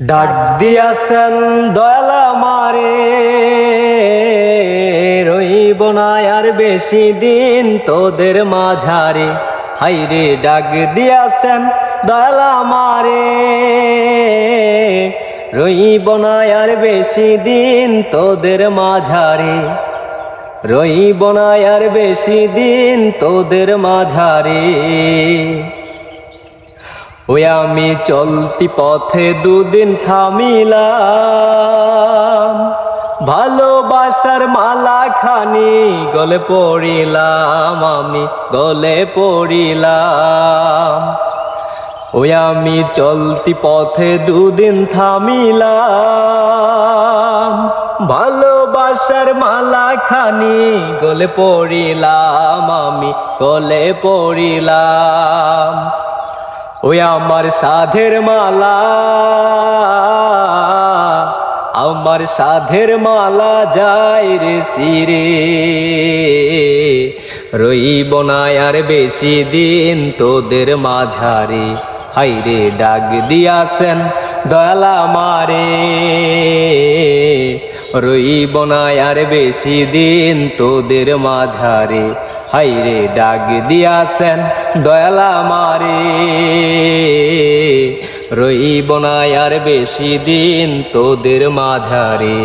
ডাক দিয়াছেন দয়াল আমারে, রইব না আর বেশি দিন তোদের মাঝারে। হাইরে ডাক দিয়াছেন দয়াল আমারে, রইব না আর বেশি দিন তোদের মাঝারে। রইব না আর বেশি দিন তোদের মাঝারে। ওই আমি চলতি পথে দুদিন থামিলাম, ভালোবাসার মালা খানি গলে পড়িলাম, আমি গলে পড়িলাম। ওই আমি চলতি পথে দুদিন থামিলাম, ভালোবাসার মালা খানি গলে পড়িলাম, আমি গলে পড়িলাম। ওই আমার সাধের মালা, আমার সাধের মালা যায় রে শিরে। রইব না আর বেশি দিন তোদের মাঝারে। হাইরে ডাক দিয়াছেন দয়াল আমারে, রইব না আর বেশি দিন তোদের মাঝারে। হাইরে ডাক দিয়াছেন দয়াল আমারে, রইব না আর বেশি দিন তোদের মাঝারে।